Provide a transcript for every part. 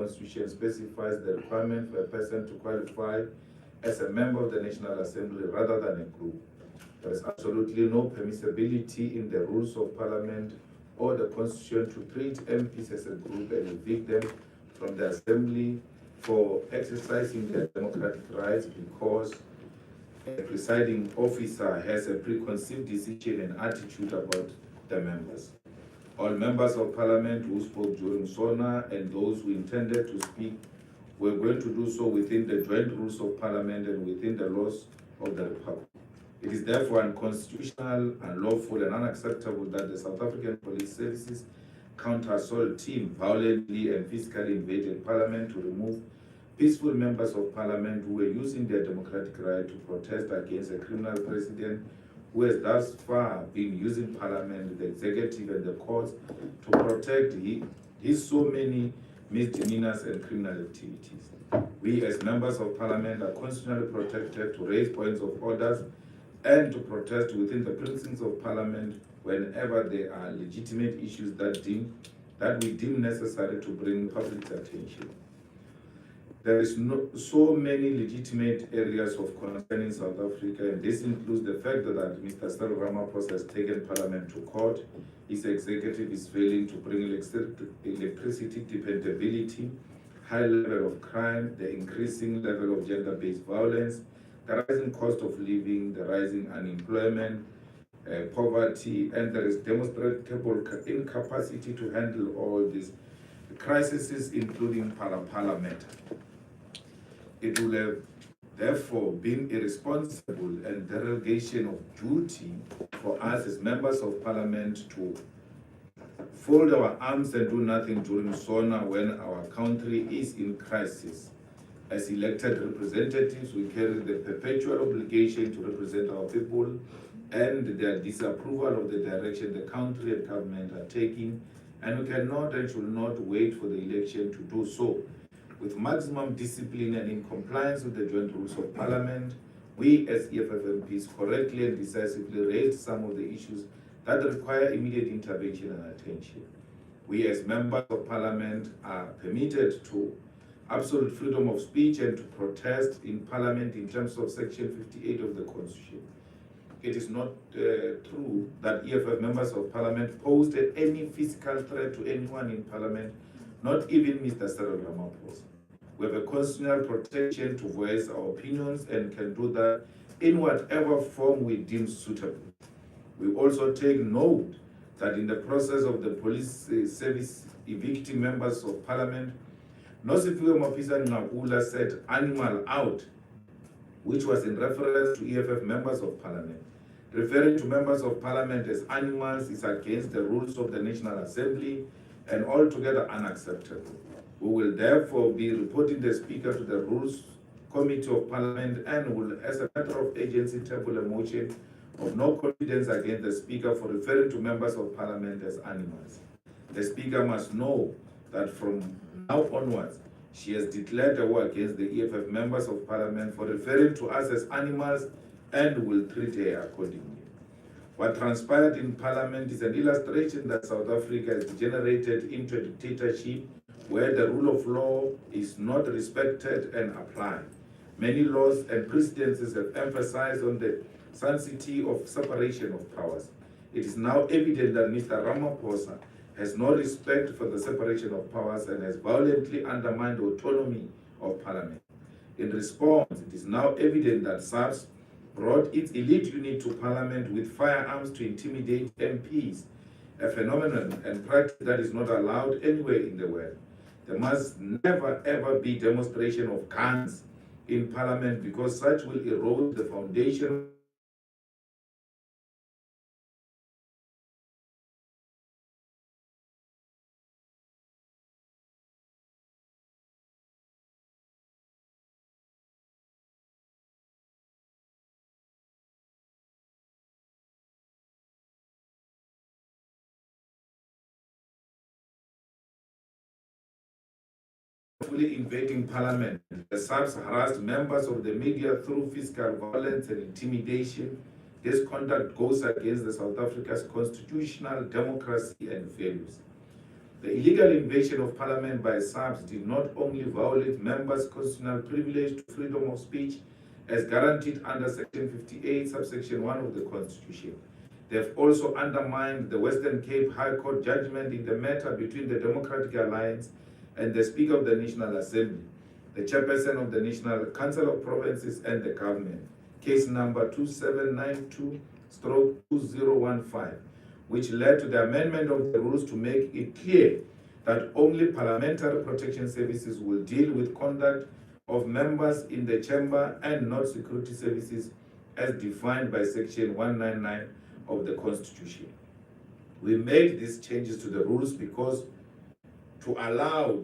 Constitution specifies the requirement for a person to qualify as a member of the National Assembly rather than a group. There is absolutely no permissibility in the rules of Parliament or the Constitution to treat MPs as a group and evict them from the Assembly for exercising their democratic rights because a presiding officer has a preconceived decision and attitude about the members. All members of Parliament who spoke during SONA and those who intended to speak were going to do so within the joint rules of Parliament and within the laws of the Republic. It is therefore unconstitutional, unlawful, and unacceptable that the South African Police Services counter-assault team violently and physically invaded Parliament to remove peaceful members of Parliament who were using their democratic right to protest against a criminal president who has thus far been using Parliament, the executive, and the courts to protect his so many misdemeanors and criminal activities. We as members of Parliament are constitutionally protected to raise points of orders and to protest within the precincts of Parliament whenever there are legitimate issues that we deem necessary to bring public attention. There is so many legitimate areas of concern in South Africa, and this includes the fact that Mr. Cyril Ramaphosa has taken Parliament to court. His executive is failing to bring electricity dependability, high level of crime, the increasing level of gender-based violence, the rising cost of living, the rising unemployment, poverty, and there is demonstrable incapacity to handle all these crises, including Parliament. It will have therefore been irresponsible and derogation of duty for us as members of Parliament to fold our arms and do nothing during SONA when our country is in crisis. As elected representatives, we carry the perpetual obligation to represent our people and their disapproval of the direction the country and government are taking, and we cannot and should not wait for the election to do so. With maximum discipline and in compliance with the joint rules of Parliament, we as EFF MPs correctly and decisively raised some of the issues that require immediate intervention and attention. We as members of Parliament are permitted to absolute freedom of speech and to protest in Parliament in terms of Section 58 of the Constitution. It is not true that EFF members of Parliament posed any physical threat to anyone in Parliament, not even Mr. Cyril Ramaphosa. We have a constitutional protection to voice our opinions and can do that in whatever form we deem suitable. We also take note that in the process of the police service evicting members of Parliament, Nosifiwe Mapisa Ngakula said animal out, which was in reference to EFF members of Parliament. Referring to members of Parliament as animals is against the rules of the National Assembly and altogether unacceptable. We will therefore be reporting the Speaker to the Rules Committee of Parliament and will, as a matter of agency, table a motion of no confidence against the Speaker for referring to members of Parliament as animals. The Speaker must know that from now onwards, she has declared a war against the EFF members of Parliament for referring to us as animals and will treat her accordingly. What transpired in Parliament is an illustration that South Africa has degenerated into a dictatorship where the rule of law is not respected and applied. Many laws and precedences have emphasized on the sanctity of separation of powers. It is now evident that Mr. Ramaphosa has no respect for the separation of powers and has violently undermined the autonomy of Parliament. In response, it is now evident that SARS brought its elite unit to Parliament with firearms to intimidate MPs, a phenomenon and practice that is not allowed anywhere in the world. There must never ever be demonstration of guns in Parliament because such will erode the foundation invading Parliament. The SARS harassed members of the media through physical violence and intimidation. This conduct goes against the South Africa's constitutional democracy and values. The illegal invasion of parliament by SAPs did not only violate members' constitutional privilege to freedom of speech as guaranteed under Section 58, subsection 1 of the Constitution. They have also undermined the Western Cape High Court judgment in the matter between the Democratic Alliance and the Speaker of the National Assembly, the Chairperson of the National Council of Provinces, and the government. Case number 2792/2015, which led to the amendment of the rules to make it clear that only parliamentary protection services will deal with conduct of members in the chamber and not security services as defined by Section 199 of the Constitution. We made these changes to the rules because to allow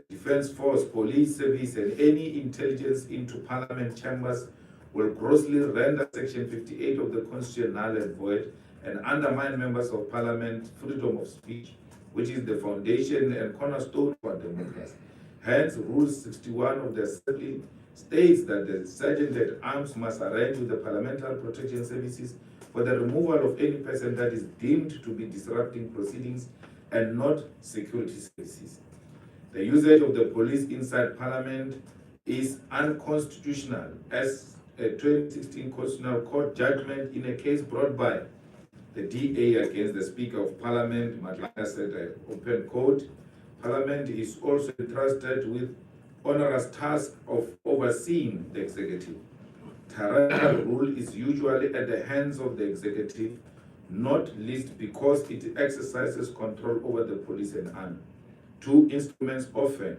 defense force, police service, and any intelligence into parliament chambers will grossly render Section 58 of the Constitution null and void and undermine members of parliament freedom of speech, which is the foundation and cornerstone for democracy. Hence, Rule 61 of the Assembly states that the Sergeant at Arms must arrange with the Parliamentary Protection Services for the removal of any person that is deemed to be disrupting proceedings and not security services. The usage of the police inside Parliament is unconstitutional, as a 2016 Constitutional Court judgment in a case brought by the DA against the Speaker of Parliament, Malema, said, open quote, Parliament is also entrusted with onerous task of overseeing the executive. Tyrannical rule is usually at the hands of the executive, not least because it exercises control over the police and army, two instruments often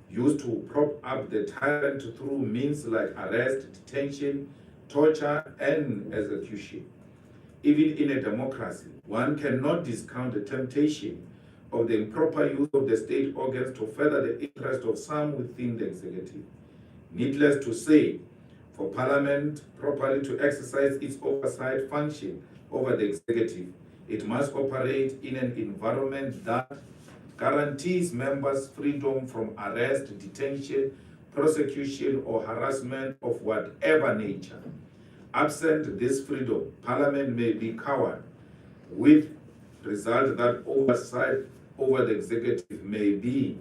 used to prop up the tyrant through means like arrest, detention, torture, and execution. Even in a democracy, one cannot discount the temptation of the improper use of the state organs to further the interest of some within the executive. Needless to say, for Parliament properly to exercise its oversight function over the executive, it must operate in an environment that guarantees members freedom from arrest, detention, prosecution, or harassment of whatever nature. Absent this freedom, Parliament may be cowed, with result that oversight over the executive may be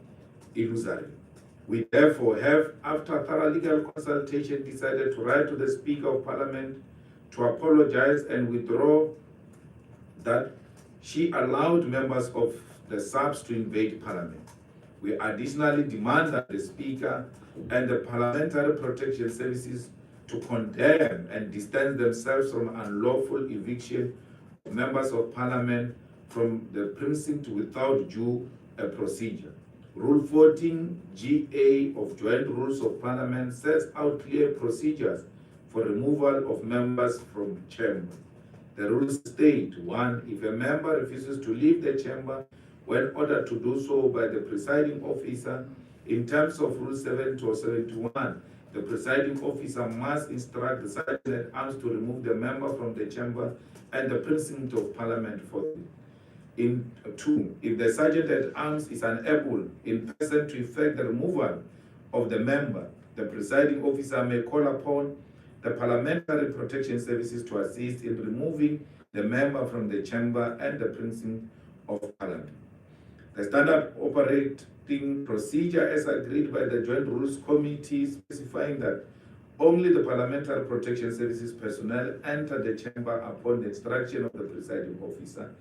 illusory. We therefore have, after thorough legal consultation, decided to write to the Speaker of Parliament to apologize and withdraw that she allowed members of the SAPs to invade Parliament. We additionally demand that the Speaker and the Parliamentary Protection Services to condemn and distance themselves from unlawful eviction of members of Parliament from the precinct without due procedure. Rule 14 GA of Joint Rules of Parliament sets out clear procedures for removal of members from chamber. The rules state: 1. If a member refuses to leave the chamber when ordered to do so by the presiding officer in terms of Rule 70 or 71, the presiding officer must instruct the Sergeant at Arms to remove the member from the chamber and the precinct of Parliament forthwith. In 2, if the Sergeant at Arms is unable in person to effect the removal of the member, the presiding officer may call upon the Parliamentary Protection Services to assist in removing the member from the chamber and the precinct of Parliament. The standard operating procedure as agreed by the Joint Rules Committee, specifying that only the Parliamentary Protection Services personnel enter the chamber upon the instruction of the presiding officer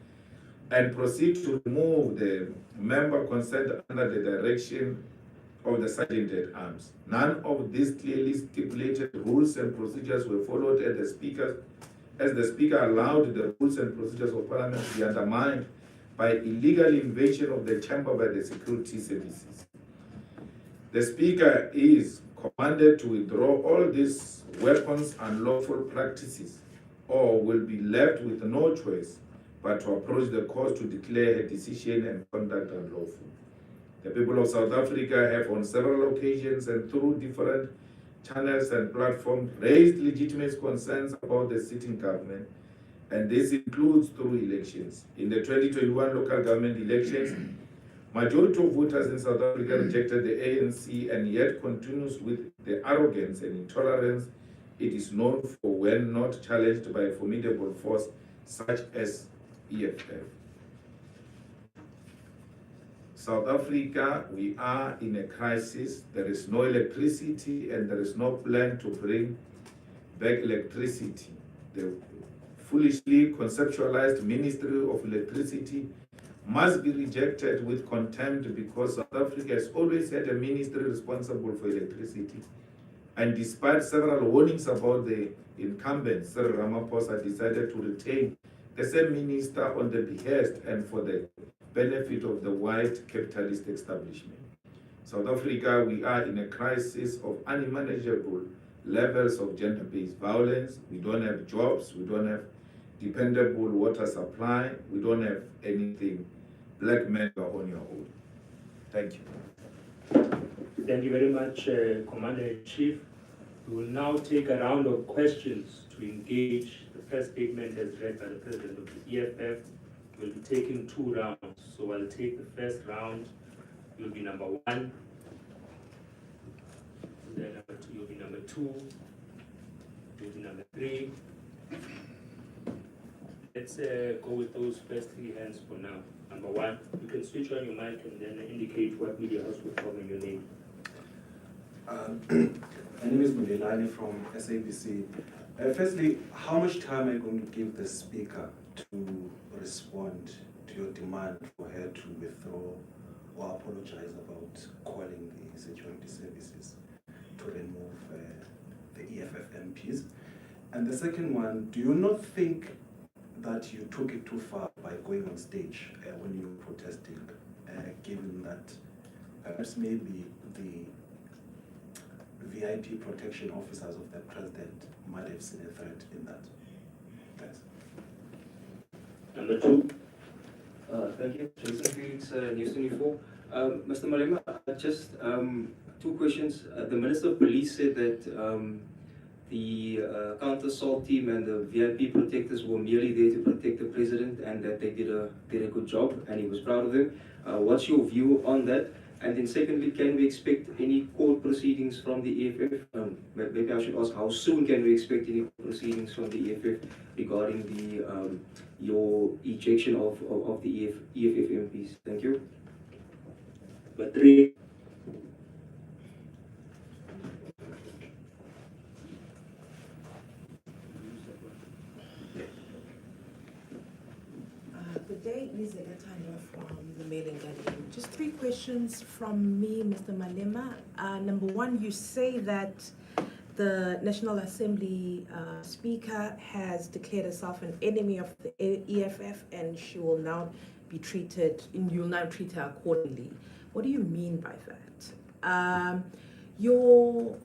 and proceed to remove the member concerned under the direction of the Sergeant at Arms. None of these clearly stipulated rules and procedures were followed as the Speaker allowed the rules and procedures of Parliament to be undermined by illegal invasion of the chamber by the security services. The Speaker is commanded to withdraw all these weapons and lawful practices, or will be left with no choice but to approach the court to declare her decision and conduct unlawful. The people of South Africa have on several occasions and through different channels and platforms raised legitimate concerns about the sitting government, and this includes through elections. In the 2021 local government elections, majority of voters in South Africa rejected the ANC and yet continues with the arrogance and intolerance it is known for when not challenged by a formidable force such as EFF. South Africa, we are in a crisis. There is no electricity and there is no plan to bring back electricity. The foolishly conceptualized Ministry of Electricity must be rejected with contempt because South Africa has always had a ministry responsible for electricity. And despite several warnings about the incumbent, Cyril Ramaphosa decided to retain the same minister on the behest and for the benefit of the white capitalist establishment. South Africa, we are in a crisis of unmanageable levels of gender-based violence. We don't have jobs, we don't have dependable water supply, we don't have anything. Black men are on your own. Thank you. Thank you very much, Commander-in-Chief. We will now take a round of questions to engage. The first statement as read by the President of the EFF. We'll be taking 2 rounds. So I'll take the first round. You'll be number 1. Then number 2, you'll be number 2. You'll be number 3. Let's go with those first 3 hands for now. Number 1, you can switch on your mic and then indicate what media house will call in your name. My name is Mulelani from SABC. Firstly, how much time are you going to give the Speaker to respond to your demand for her to withdraw or apologize about calling the security services to remove the EFF MPs? And the second one, do you not think that you took it too far by going on stage when you were protesting, given that perhaps maybe the VIP protection officers of the president might have seen a threat in that? Thanks. Number 2. Thank you. Jason Felix, News 24. Mr. Malema, just 2 questions. The Minister of Police said that the counter-assault team and the VIP protectors were merely there to protect the president and that they did a good job and he was proud of them. What's your view on that? And then secondly, can we expect any court proceedings from the EFF? Maybe I should ask, how soon can we expect any proceedings from the EFF regarding the your ejection of the EFF MPs? Thank you. Number 3. Good day, Lisa Gatanya from the Mail and Guardian. Just 3 questions from me, Mr. Malema. Number 1, you say that the National Assembly Speaker has declared herself an enemy of the EFF and she will now be treated, you'll now treat her accordingly. What do you mean by that? Your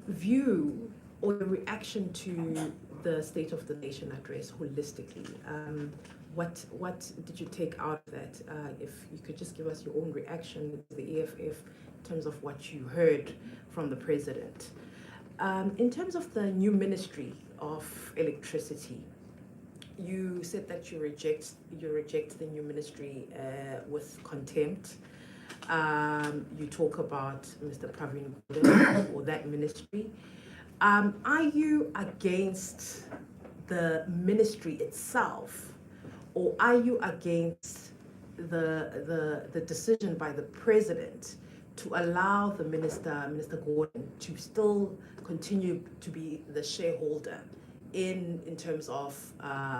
view or your reaction to the State of the Nation address holistically, what did you take out of that? If you could just give us your own reaction to the EFF in terms of what you heard from the President. In terms of the new Ministry of Electricity, you said that you reject the new ministry with contempt. You talk about Mr. Pravin Gordhan or that ministry. Are you against the ministry itself, or are you against the decision by the president to allow the Minister Gordhan, to still continue to be the shareholder in terms of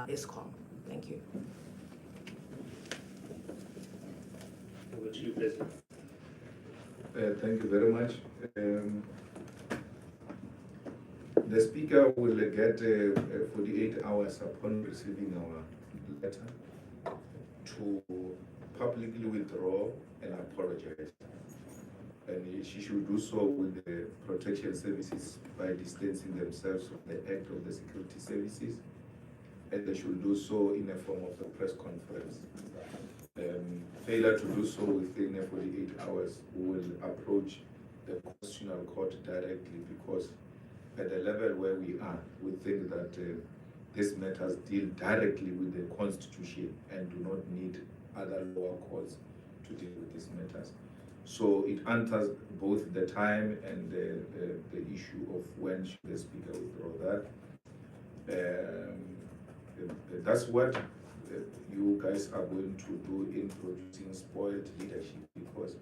Eskom? Thank you. Over to you, President. Thank you very much. The Speaker will get 48 hours upon receiving our letter to publicly withdraw and apologize. And she should do so with the protection services by distancing themselves from the act of the security services, and they should do so in a form of a press conference. Failure to do so within 48 hours, we will approach the Constitutional Court directly, because at the level where we are, we think that these matters deal directly with the Constitution and do not need other lower courts to deal with these matters. So it enters both the time and the issue of when should the Speaker withdraw that. That's what you guys are going to do in producing spoiled leadership, because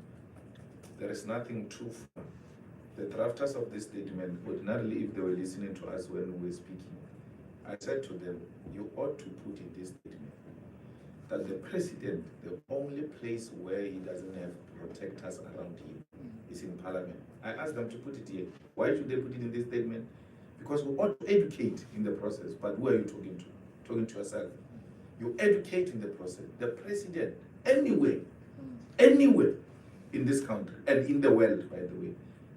there is nothing true from the drafters of this statement. Ordinarily, if they were listening to us when we were speaking, I said to them, you ought to put in this statement that the president, the only place where he doesn't have protectors around him is in parliament. I asked them to put it here. Why should they put it in this statement? Because we ought to educate in the process. But who are you talking to? Talking to yourself. You educate in the process. The president, anywhere in this country and in the world, by the way,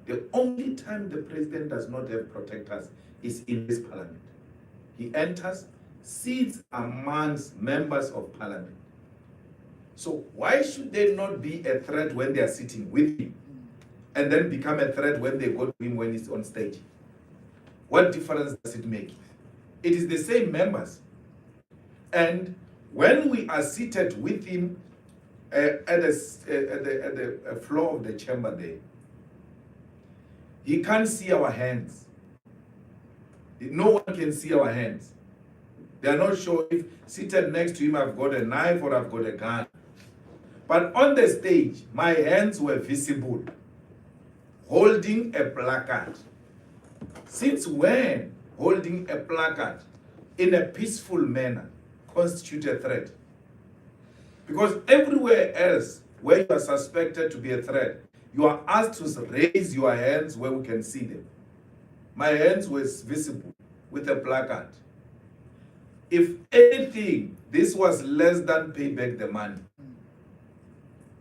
the only time the president does not have protectors is in this parliament. He enters, sits amongst members of parliament. So why should they not be a threat when they are sitting with him, and then become a threat when they go to him when he's on stage? What difference does it make? It is the same members. And when we are seated with him at the floor of the chamber there, he can't see our hands. No one can see our hands. They are not sure if seated next to him I've got a knife or I've got a gun. But on the stage, my hands were visible, holding a placard. Since when holding a placard in a peaceful manner constitute a threat? Because everywhere else where you are suspected to be a threat, you are asked to raise your hands where we can see them. My hands were visible with a placard. If anything, this was less than pay back the money.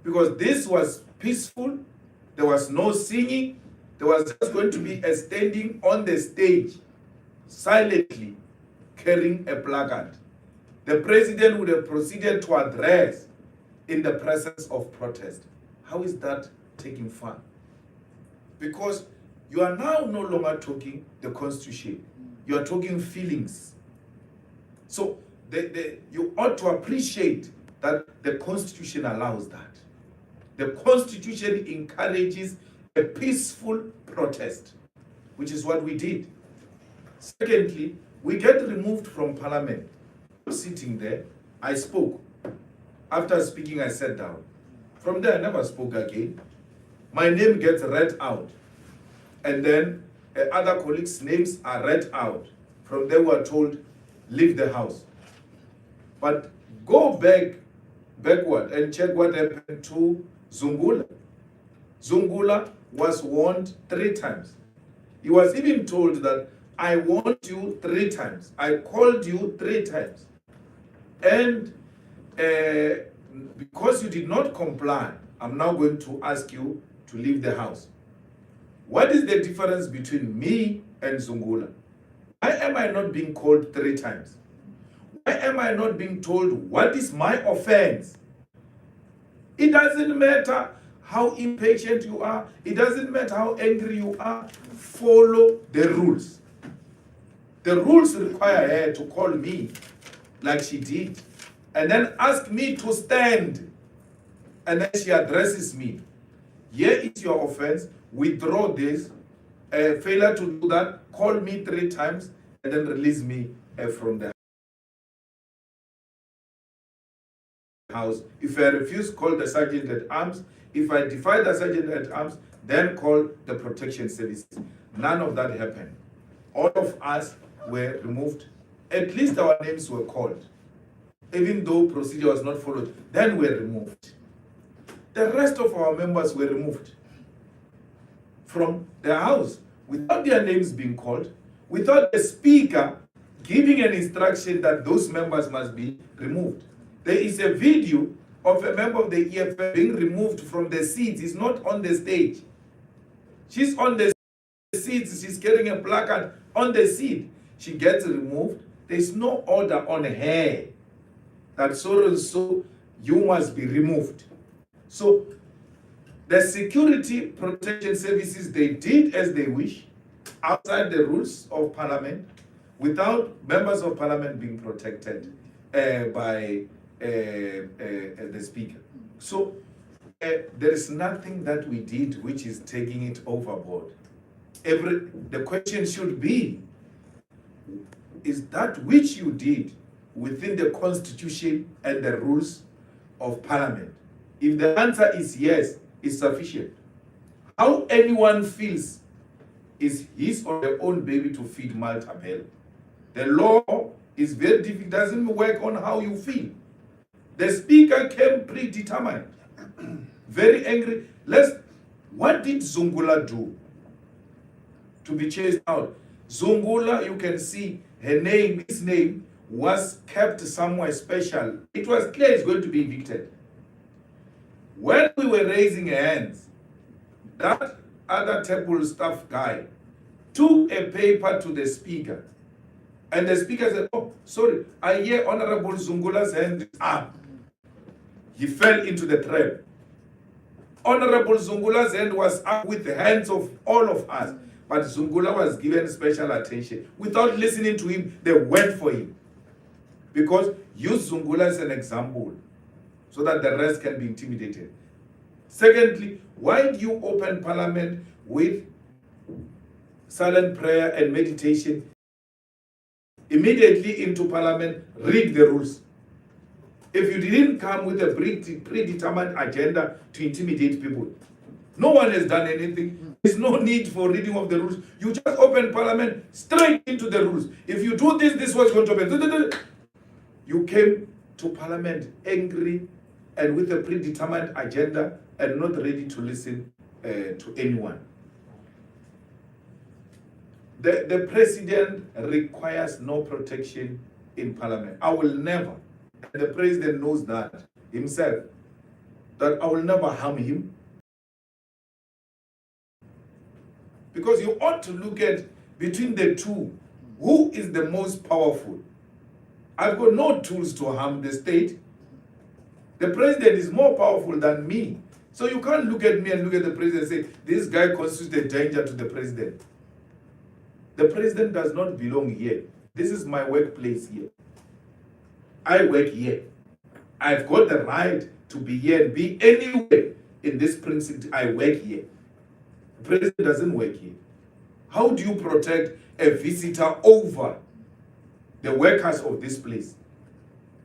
Because this was peaceful, there was no singing, there was just going to be a standing on the stage, silently carrying a placard. The president would have proceeded to address in the presence of protest. How is that taking fun? Because you are now no longer talking the constitution, you are talking feelings. So you ought to appreciate that the constitution allows that. The constitution encourages a peaceful protest, which is what we did. Secondly, we get removed from parliament. Sitting there, I spoke. After speaking, I sat down. From there, I never spoke again. My name gets read out. And then other colleagues' names are read out. From there, we are told, leave the house. But go backward and check what happened to Zungula. Zungula was warned 3 times. He was even told that I warned you 3 times. I called you 3 times. And because you did not comply, I'm now going to ask you to leave the house. What is the difference between me and Zungula? Why am I not being called 3 times? Why am I not being told what is my offense? It doesn't matter how impatient you are. It doesn't matter how angry you are. Follow the rules. The rules require her to call me like she did, and then ask me to stand. And then she addresses me. Here is your offense. Withdraw this. Failure to do that, call me 3 times, and then release me from the house. If I refuse, call the sergeant at arms. If I defy the sergeant at arms, then call the protection services. None of that happened. All of us were removed. At least our names were called. Even though procedure was not followed, then we were removed. The rest of our members were removed from the house without their names being called, without the speaker giving an instruction that those members must be removed. There is a video of a member of the EFF being removed from the seats. He's not on the stage. She's on the seats. She's carrying a placard on the seat. She gets removed. There's no order on her that so and so you must be removed. So the security protection services, they did as they wish, outside the rules of parliament, without members of parliament being protected by the speaker. So there is nothing that we did which is taking it overboard. The question should be, is that which you did within the constitution and the rules of parliament? If the answer is yes, it's sufficient. How anyone feels is his or their own baby to feed Malta Bell. The law is very difficult, doesn't work on how you feel. The speaker came predetermined, very angry. What did Zungula do to be chased out? Zungula, you can see his name was kept somewhere special. It was clear he's going to be evicted. When we were raising hands, that other table staff guy took a paper to the speaker. And the speaker said, oh, sorry, I hear Honorable Zungula's hand is up. He fell into the trap. Honorable Zungula's hand was up with the hands of all of us. But Zungula was given special attention. Without listening to him, they went for him. Because use Zungula as an example so that the rest can be intimidated. Secondly, why do you open parliament with silent prayer and meditation? Immediately into parliament, read the rules. If you didn't come with a predetermined agenda to intimidate people, no one has done anything. There's no need for reading of the rules. You just open parliament straight into the rules. If you do this, this was going to happen. You came to parliament angry and with a predetermined agenda and not ready to listen to anyone. The president requires no protection in parliament. I will never, and the president knows that himself, that I will never harm him. Because you ought to look at between the two, who is the most powerful? I've got no tools to harm the state. The president is more powerful than me. So you can't look at me and look at the president and say, this guy constitutes a danger to the president. The president does not belong here. This is my workplace here. I work here. I've got the right to be here and be anywhere in this precinct. I work here. The president doesn't work here. How do you protect a visitor over the workers of this place?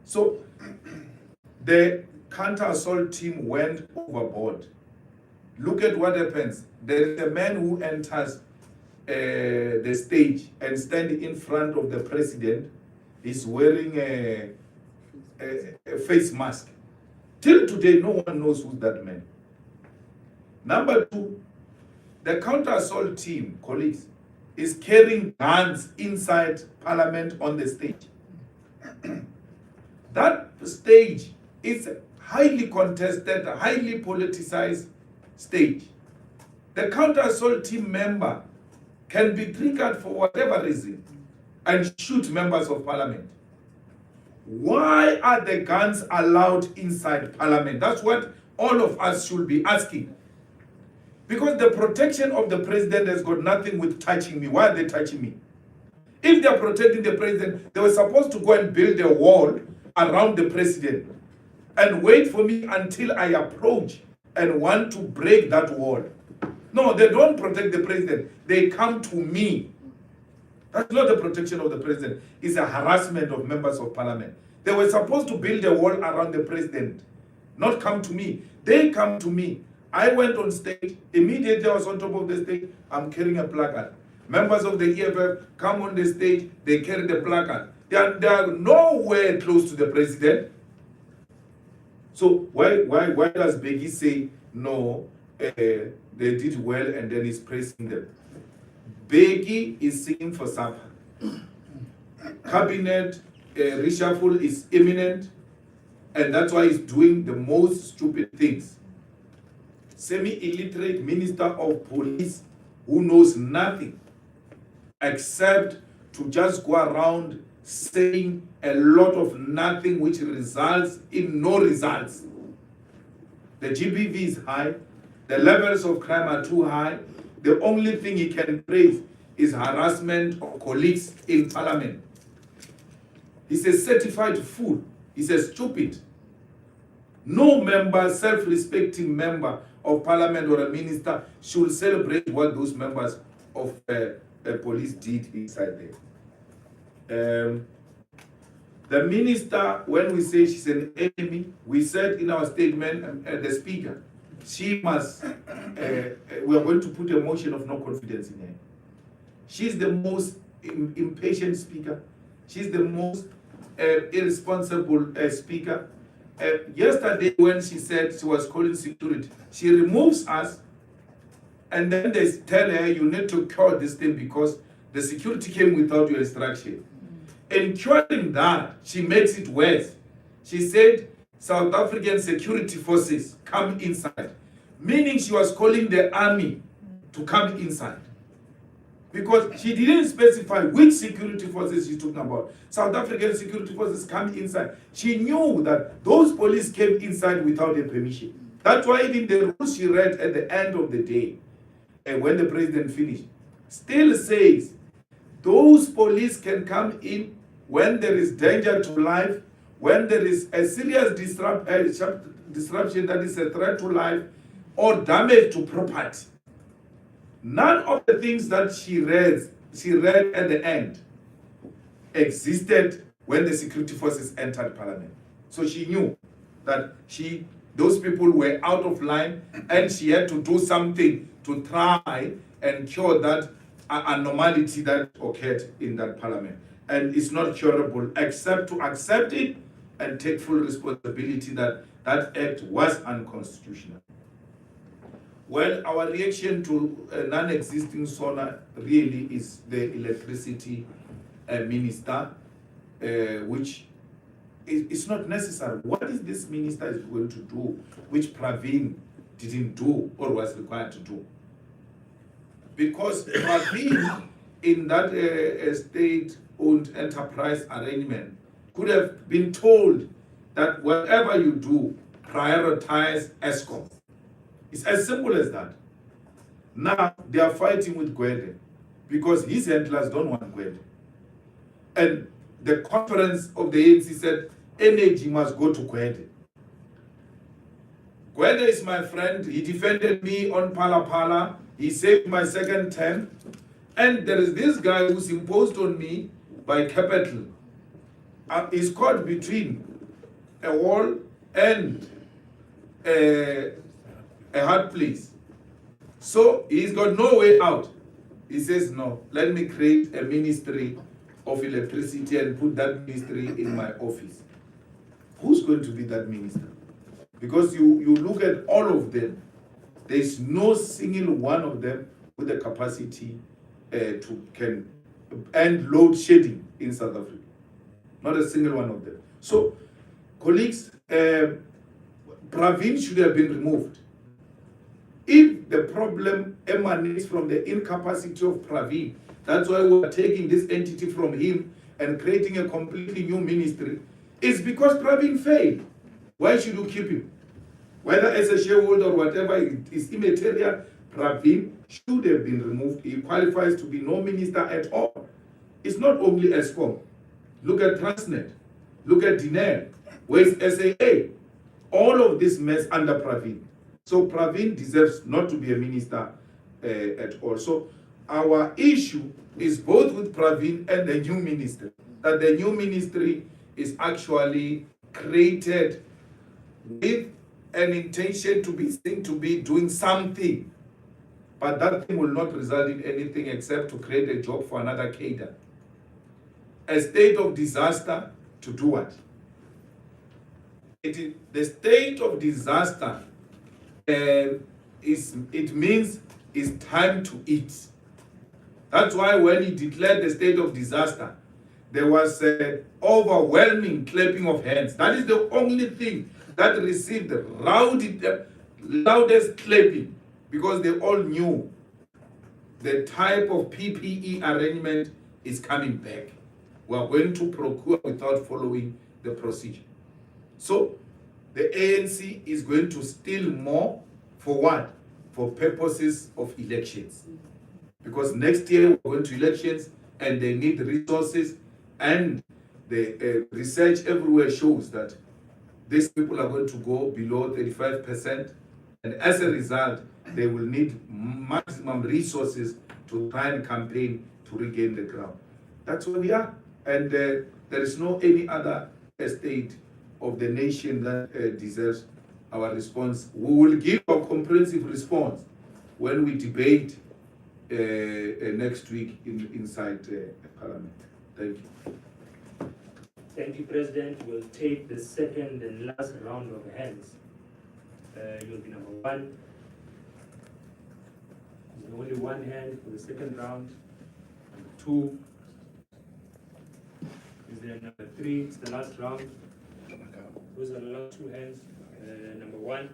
So the counter-assault team went overboard. Look at what happens. There is a man who enters the stage and standing in front of the president. He's wearing a face mask. Till today, no one knows who's that man. Number two, the counter-assault team, colleagues, is carrying guns inside parliament on the stage. That stage is highly contested, highly politicized stage. The counter-assault team member can be triggered for whatever reason and shoot members of parliament. Why are the guns allowed inside parliament? That's what all of us should be asking. Because the protection of the president has got nothing with touching me. Why are they touching me? If they're protecting the president, they were supposed to go and build a wall around the president and wait for me until I approach and want to break that wall. No, they don't protect the president. They come to me. That's not the protection of the president. It's a harassment of members of parliament. They were supposed to build a wall around the president, not come to me. They come to me. I went on stage. Immediately I was on top of the stage. I'm carrying a placard. Members of the EFF come on the stage. They carry the placard. They are nowhere close to the president. So why does Beggy say no? They did well, and then he's praising them. Beggy is singing for supper. Cabinet reshuffle is imminent, and that's why he's doing the most stupid things. Semi-illiterate minister of police who knows nothing except to just go around saying a lot of nothing which results in no results. The GBV is high. The levels of crime are too high. The only thing he can praise is harassment of colleagues in parliament. He's a certified fool. He's a stupid. No member, self-respecting member of parliament or a minister should celebrate what those members of police did inside there. The minister, when we say she's an enemy, we said in our statement, the speaker, she must, we are going to put a motion of no confidence in her. She's the most impatient speaker. She's the most irresponsible speaker. Yesterday, when she said she was calling security, she removes us, and then they tell her, you need to cure this thing because the security came without your instruction. In curing that, she makes it worse. She said, South African security forces come inside, meaning she was calling the army to come inside. Because she didn't specify which security forces she's talking about. South African security forces come inside. She knew that those police came inside without a permission. That's why even the rules she read at the end of the day, and when the president finished, still says those police can come in when there is danger to life, when there is a serious disruption that is a threat to life, or damage to property. None of the things that she read at the end existed when the security forces entered parliament. So she knew that those people were out of line, and she had to do something to try and cure that anomaly that occurred in that parliament. And it's not curable except to accept it and take full responsibility that that act was unconstitutional. Well, our reaction to a non-existing SONA really is the electricity minister, which is not necessary. What is this minister is going to do, which Pravin didn't do or was required to do? Because Pravin, in that state-owned enterprise arrangement, could have been told that whatever you do, prioritize ESCOM. It's as simple as that. Now they are fighting with Gwede because his handlers don't want Gwede. And the conference of the ANC said energy must go to Gwede. Gwede is my friend. He defended me on Pala Pala. He saved my second term. And there is this guy who's imposed on me by capital. He's caught between a wall and a hard place. So he's got no way out. He says, no, let me create a ministry of electricity and put that ministry in my office. Who's going to be that minister? Because you look at all of them, there's no single one of them with the capacity to end load shedding in South Africa. Not a single one of them. So, colleagues, Pravin should have been removed. If the problem emanates from the incapacity of Pravin, that's why we are taking this entity from him and creating a completely new ministry, it's because Pravin failed. Why should you keep him? Whether as a shareholder or whatever, it is immaterial. Pravin should have been removed. He qualifies to be no minister at all. It's not only ESCOM. Look at Transnet. Look at DINER. Where's SAA? All of this mess under Pravin. So Pravin deserves not to be a minister at all. So our issue is both with Pravin and the new minister. That the new ministry is actually created with an intention to be seen to be doing something. But that thing will not result in anything except to create a job for another cadre. A state of disaster to do what? The state of disaster it means it's time to eat. That's why when he declared the state of disaster, there was overwhelming clapping of hands. That is the only thing that received the loudest clapping, because they all knew the type of PPE arrangement is coming back. We are going to procure without following the procedure. So the ANC is going to steal more for what? For purposes of elections. Because next year we're going to elections and they need resources, and the research everywhere shows that these people are going to go below 35%, and as a result they will need maximum resources to try and campaign to regain the ground. That's where we are. And There is no any other state of the nation that deserves our response. We will give a comprehensive response when we debate next week inside Parliament. Thank you. Thank you, President. We'll take the second and last round of hands. You'll be number one. There's only one hand for the second round. Number two. Is there number three? It's the last round. Those are the last two hands. Number one.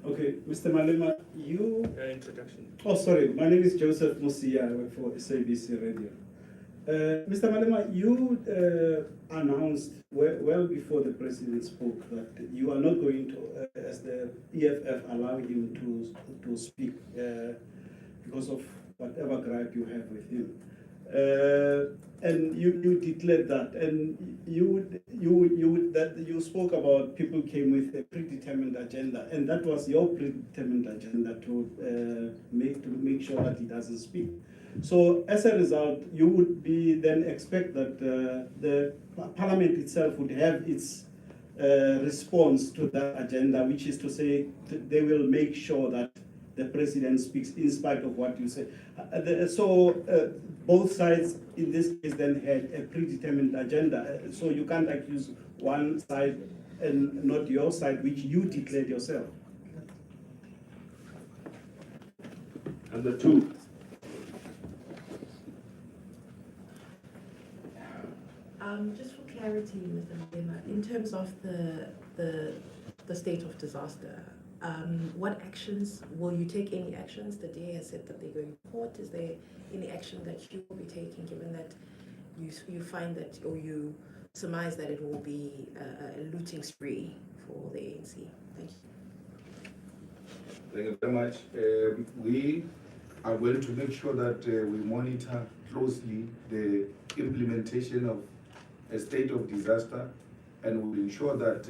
Okay, Mr. Malema, you... Introduction. Oh, sorry. My name is Joseph Musia. I work for SABC Radio. Mr. Malema, you announced well before the president spoke that you are not going to, as the EFF, allow him to speak because of whatever gripe you have with him. And you declared that, and you spoke about people came with a predetermined agenda, and that was your predetermined agenda to make sure that he doesn't speak. So as a result, you would be then expect that the Parliament itself would have its response to that agenda, which is to say they will make sure that the president speaks in spite of what you say. Both sides in this case then had a predetermined agenda. So you can't accuse one side and not your side, which you declared yourself. Number two. Just for clarity, Mr. Malema, in terms of the state of disaster, what actions, will you take any actions? The DA has said that they're going to court. Is there any action that you will be taking, given that you find that, or you surmise that it will be a looting spree for the ANC? Thank you. Thank you very much. We are going to make sure that we monitor closely the implementation of a state of disaster, and will ensure that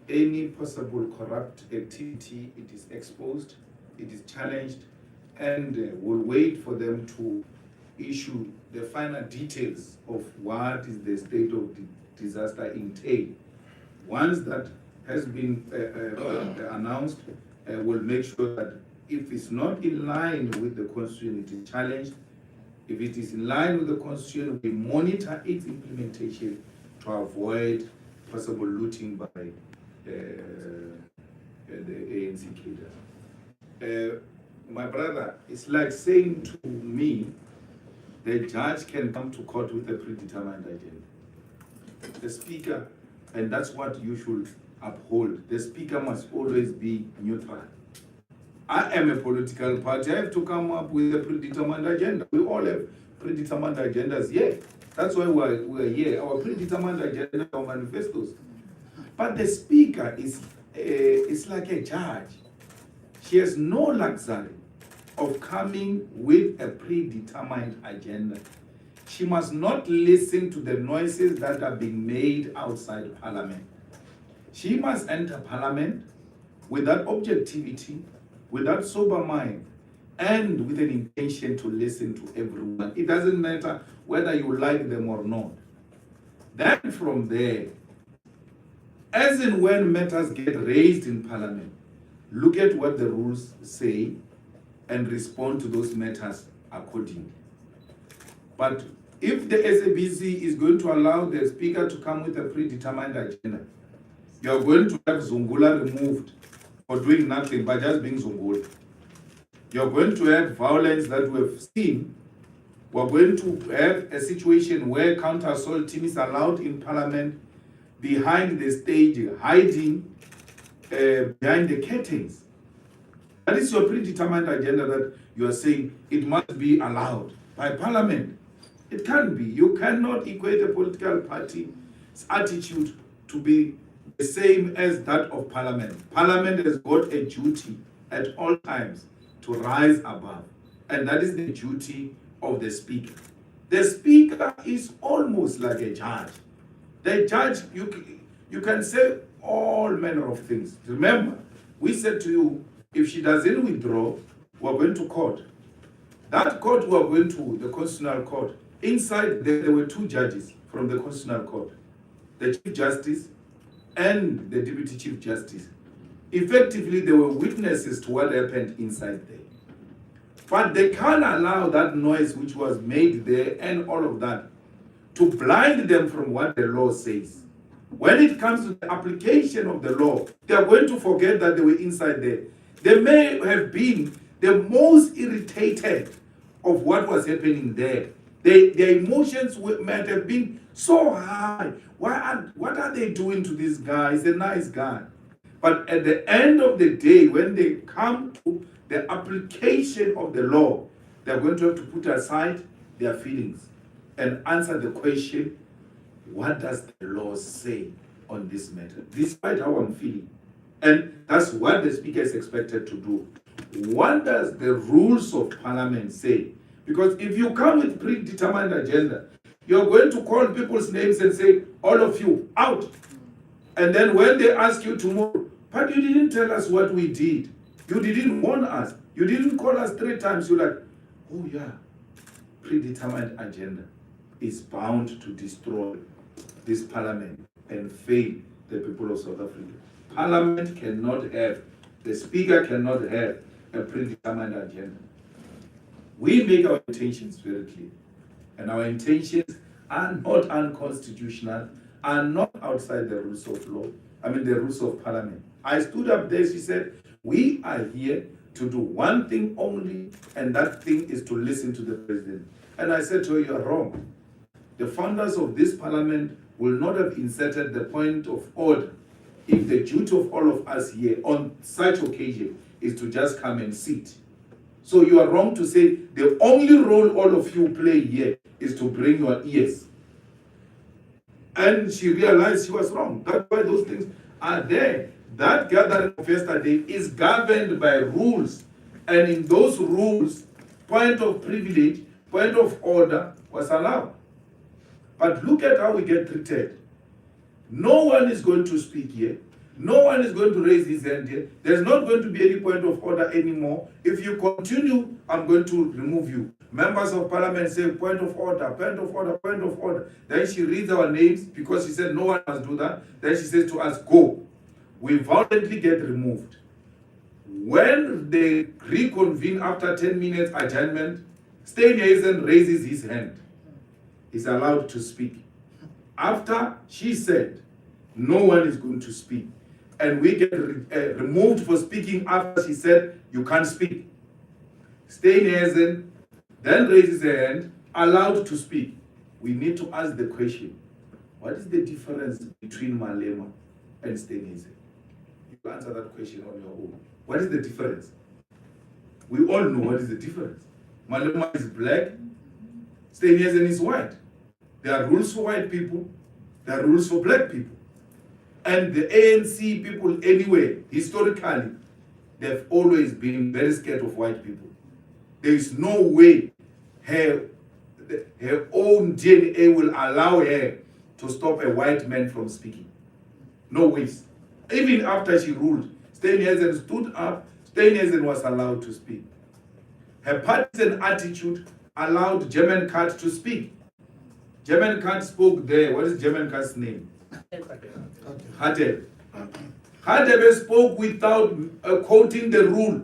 any possible corrupt activity, it is exposed, it is challenged, and we'll wait for them to issue the final details of what is the state of disaster entail. Once that has been announced, we'll make sure that if it's not in line with the Constitution, it is challenged. If it is in line with the Constitution, we monitor its implementation to avoid possible looting by the ANC cadres. My brother, it's like saying to me, the judge can come to court with a predetermined agenda. The speaker, and that's what you should uphold, the speaker must always be neutral. I am a political party. I have to come up with a predetermined agenda. We all have predetermined agendas here. That's why we're here. Our predetermined agenda are manifestos. But the speaker is like a judge. She has no luxury of coming with a predetermined agenda. She must not listen to the noises that are being made outside Parliament. She must enter Parliament with that objectivity, with that sober mind, and with an intention to listen to everyone. It doesn't matter whether you like them or not. Then from there, as and when matters get raised in Parliament, look at what the rules say and respond to those matters accordingly. But if the SABC is going to allow the speaker to come with a predetermined agenda, you are going to have Zungula removed for doing nothing but just being Zungula. You're going to have violence that we have seen. We're going to have a situation where counter-assault team is allowed in Parliament behind the stage, hiding behind the curtains. That is your predetermined agenda that you are saying it must be allowed by Parliament. It can't be. You cannot equate a political party's attitude to be the same as that of Parliament. Parliament has got a duty at all times to rise above, and that is the duty of the speaker. The speaker is almost like a judge. The judge, you can say all manner of things. Remember, we said to you, if she doesn't withdraw, we're going to court. That court we're going to, the Constitutional Court, Inside there were two judges from the Constitutional Court, the Chief Justice and the Deputy Chief Justice. Effectively, they were witnesses to what happened inside there. But they can't allow that noise which was made there and all of that to blind them from what the law says. When it comes to the application of the law, they are going to forget that they were inside there. They may have been the most irritated of what was happening there. Their emotions might have been so high. What are they doing to this guy? He's a nice guy. But at the end of the day, when they come to the application of the law, they're going to have to put aside their feelings and answer the question, what does the law say on this matter, despite how I'm feeling? And that's what the speaker is expected to do. What does the rules of parliament say? Because if you come with predetermined agenda, you're going to call people's names and say, all of you, out. And then when they ask you tomorrow, but you didn't tell us what we did. You didn't warn us. You didn't call us 3 times. You're like, oh yeah, predetermined agenda is bound to destroy this parliament and fail the people of South Africa. Parliament cannot have, the speaker cannot have a predetermined agenda. We make our intentions very clear. And our intentions are not unconstitutional, are not outside the rules of law, the rules of parliament. I stood up there, she said, we are here to do one thing only, and that thing is to listen to the president. And I said to her, you are wrong. The founders of this parliament will not have inserted the point of order if the duty of all of us here on such occasion is to just come and sit. So you are wrong to say the only role all of you play here is to bring your ears. And she realized she was wrong. That's why those things are there. That gathering of yesterday is governed by rules. And in those rules, point of privilege, point of order was allowed. But look at how we get treated. No one is going to speak here. No one is going to raise his hand here. There's not going to be any point of order anymore. If you continue, I'm going to remove you. Members of parliament say point of order, point of order, point of order. Then she reads our names because she said no one must do that. Then she says to us, go. We violently get removed. When they reconvene after 10 minutes adjournment, Steenhuisen raises his hand. He's allowed to speak. After she said, no one is going to speak. And we get removed for speaking after she said, you can't speak. Steenhuisen then raises her hand, allowed to speak. We need to ask the question, what is the difference between Malema and Steenhuisen? You answer that question on your own. What is the difference? We all know what is the difference. Malema is black, Steenhuisen is white. There are rules for white people, there are rules for black people. And the ANC people anyway, historically, they've always been very scared of white people. There is no way her own DNA will allow her to stop a white man from speaking. No ways. Even after she ruled, Steenhuisen stood up, Steenhuisen was allowed to speak. Her partisan attitude allowed German Cat to speak. German Cat spoke there. What is German Cat's name? Hadeb. Hadeb spoke without quoting the rule.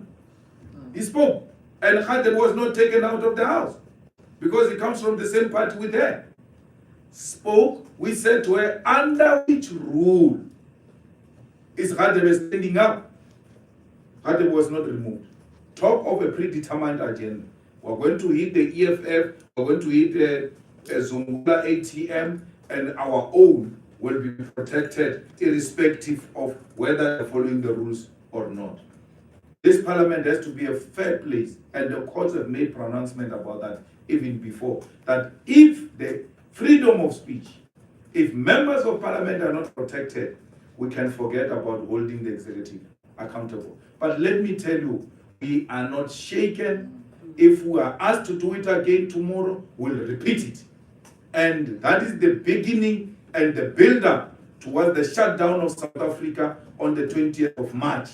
He spoke. And Hadeb was not taken out of the house because he comes from the same party with her. Spoke, we said to her, under which rule is Hadeb standing up? Hadeb was not removed. Talk of a predetermined agenda. We're going to hit the EFF, we're going to hit the Zungula ATM, and our own will be protected irrespective of whether they're following the rules or not. This parliament has to be a fair place, and the courts have made pronouncement about that even before, that if the freedom of speech, if members of parliament are not protected, we can forget about holding the executive accountable. But let me tell you, we are not shaken. If we are asked to do it again tomorrow, we'll repeat it. And that is the beginning and the build-up towards the shutdown of South Africa on the 20th of March.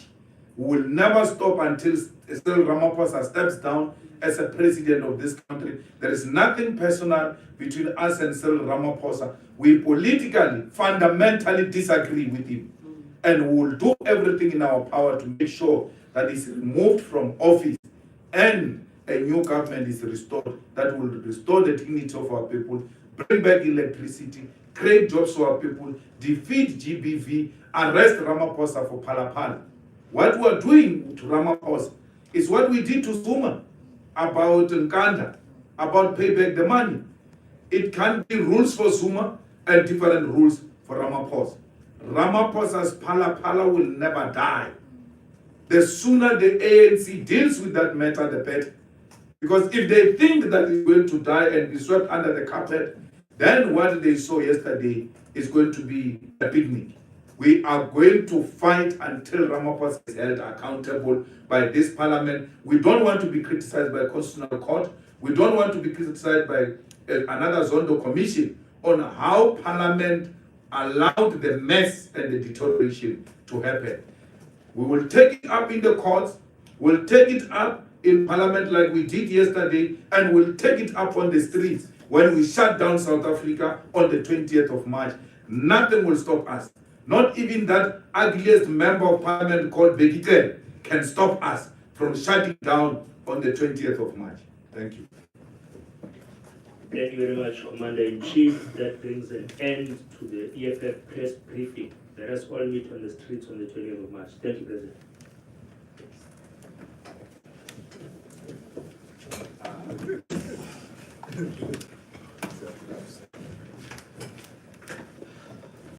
We will never stop until Cyril Ramaphosa steps down as a president of this country. There is nothing personal between us and Cyril Ramaphosa. We politically, fundamentally disagree with him. And we will do everything in our power to make sure that he's removed from office and a new government is restored that will restore the dignity of our people, bring back electricity, create jobs for our people, defeat GBV, arrest Ramaphosa for Palapala. What we are doing to Ramaphosa is what we did to Zuma about Nkanda, about pay back the money. It can be rules for Zuma and different rules for Ramaphosa. Ramaphosa's Palapala will never die. The sooner the ANC deals with that matter, the better. Because if they think that it's going to die and be swept under the carpet, then what they saw yesterday is going to be a picnic. We are going to fight until Ramaphosa is held accountable by this parliament. We don't want to be criticized by Constitutional Court. We don't want to be criticized by another Zondo Commission on how parliament allowed the mess and the deterioration to happen. We will take it up in the courts, we'll take it up in parliament like we did yesterday, and we'll take it up on the streets when we shut down South Africa on the 20th of March. Nothing will stop us. Not even that ugliest member of parliament called Bekite can stop us from shutting down on the 20th of March. Thank you. Thank you very much, Commander-in-Chief. That brings an end to the EFF press briefing. Let us all meet on the streets on the 20th of March. Thank you, President.